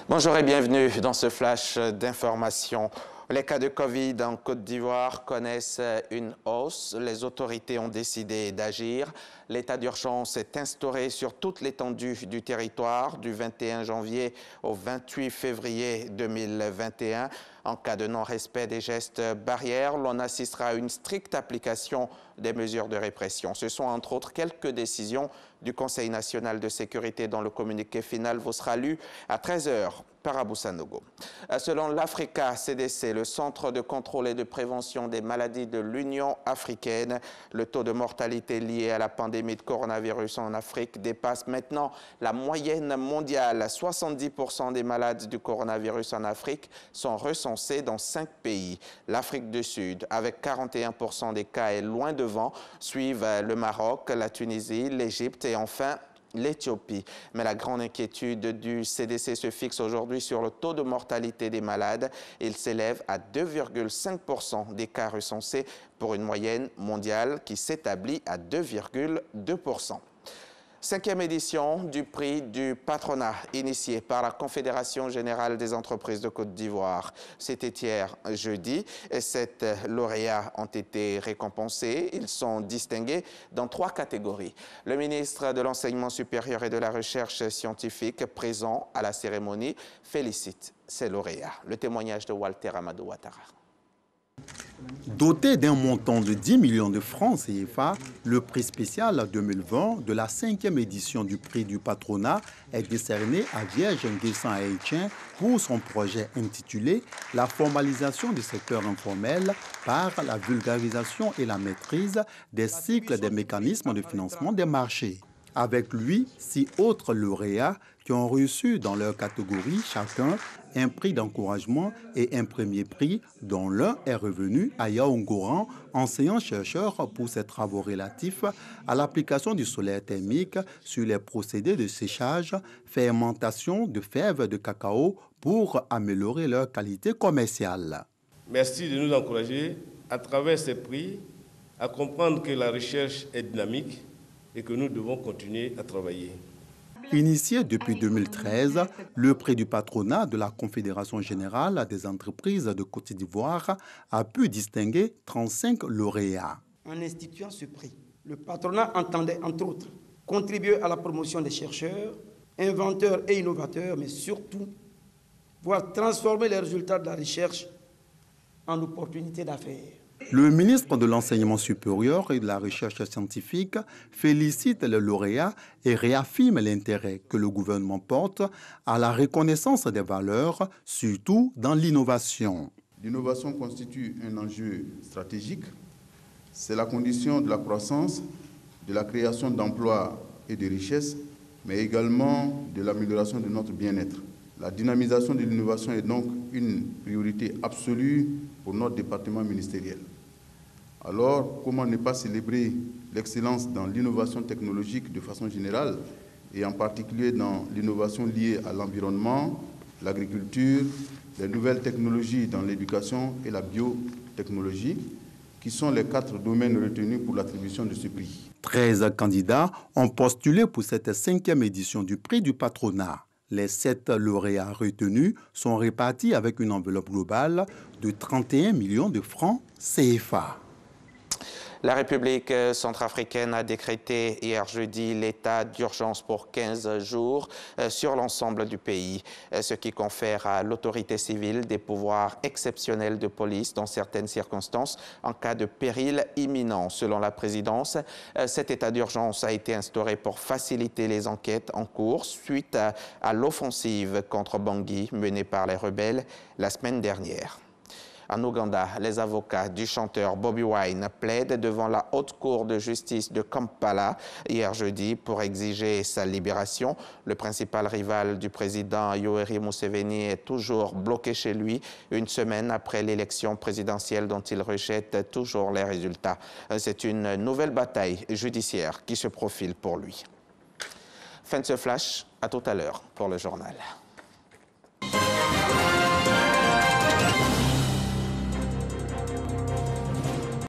Bonjour et bienvenue dans ce flash d'information. Les cas de Covid en Côte d'Ivoire connaissent une hausse. Les autorités ont décidé d'agir. L'état d'urgence est instauré sur toute l'étendue du territoire du 21 janvier au 28 février 2021. En cas de non-respect des gestes barrières, l'on assistera à une stricte application des mesures de répression. Ce sont entre autres quelques décisions du Conseil national de sécurité dont le communiqué final vous sera lu à 13 h par Abou Sanogo. Selon l'Africa CDC, le Centre de contrôle et de prévention des maladies de l'Union africaine, le taux de mortalité lié à la pandémie de coronavirus en Afrique dépasse maintenant la moyenne mondiale. 70% des malades du coronavirus en Afrique sont recensés dans 5 pays. L'Afrique du Sud, avec 41% des cas, est loin devant. Suivent le Maroc, la Tunisie, l'Égypte et enfin l'Éthiopie. Mais la grande inquiétude du CDC se fixe aujourd'hui sur le taux de mortalité des malades. Il s'élève à 2,5% des cas recensés pour une moyenne mondiale qui s'établit à 2,2%. 5e édition du prix du patronat initié par la Confédération générale des entreprises de Côte d'Ivoire. C'était hier jeudi. 7 lauréats ont été récompensés. Ils sont distingués dans 3 catégories. Le ministre de l'Enseignement supérieur et de la Recherche scientifique présent à la cérémonie félicite ces lauréats. Le témoignage de Walter Amadou Ouattara. Doté d'un montant de 10 millions de francs CFA, le prix spécial 2020 de la 5e édition du prix du patronat est décerné à Vierge Nguessan Haïtien pour son projet intitulé « La formalisation du secteur informel par la vulgarisation et la maîtrise des cycles des mécanismes de financement des marchés ». Avec lui, 6 autres lauréats qui ont reçu dans leur catégorie chacun un prix d'encouragement et un premier prix, dont l'un est revenu à Yaoungoran, enseignant-chercheur pour ses travaux relatifs à l'application du solaire thermique sur les procédés de séchage, fermentation de fèves de cacao pour améliorer leur qualité commerciale. Merci de nous encourager à travers ces prix à comprendre que la recherche est dynamique et que nous devons continuer à travailler. Initié depuis 2013, le prix du patronat de la Confédération générale des entreprises de Côte d'Ivoire a pu distinguer 35 lauréats. En instituant ce prix, le patronat entendait, entre autres, contribuer à la promotion des chercheurs, inventeurs et innovateurs, mais surtout, voir transformer les résultats de la recherche en opportunités d'affaires. Le ministre de l'Enseignement supérieur et de la Recherche scientifique félicite les lauréats et réaffirme l'intérêt que le gouvernement porte à la reconnaissance des valeurs, surtout dans l'innovation. L'innovation constitue un enjeu stratégique. C'est la condition de la croissance, de la création d'emplois et de richesses, mais également de l'amélioration de notre bien-être. La dynamisation de l'innovation est donc une priorité absolue pour notre département ministériel. Alors, comment ne pas célébrer l'excellence dans l'innovation technologique de façon générale et en particulier dans l'innovation liée à l'environnement, l'agriculture, les nouvelles technologies dans l'éducation et la biotechnologie, qui sont les 4 domaines retenus pour l'attribution de ce prix. 13 candidats ont postulé pour cette 5e édition du prix du patronat. Les 7 lauréats retenus sont répartis avec une enveloppe globale de 31 millions de francs CFA. La République centrafricaine a décrété hier jeudi l'état d'urgence pour 15 jours sur l'ensemble du pays, ce qui confère à l'autorité civile des pouvoirs exceptionnels de police dans certaines circonstances en cas de péril imminent. Selon la présidence, cet état d'urgence a été instauré pour faciliter les enquêtes en cours suite à l'offensive contre Bangui menée par les rebelles la semaine dernière. En Ouganda, les avocats du chanteur Bobi Wine plaident devant la Haute Cour de justice de Kampala hier jeudi pour exiger sa libération. Le principal rival du président Yoweri Museveni est toujours bloqué chez lui, une semaine après l'élection présidentielle dont il rejette toujours les résultats. C'est une nouvelle bataille judiciaire qui se profile pour lui. Fin de ce flash, à tout à l'heure pour le journal.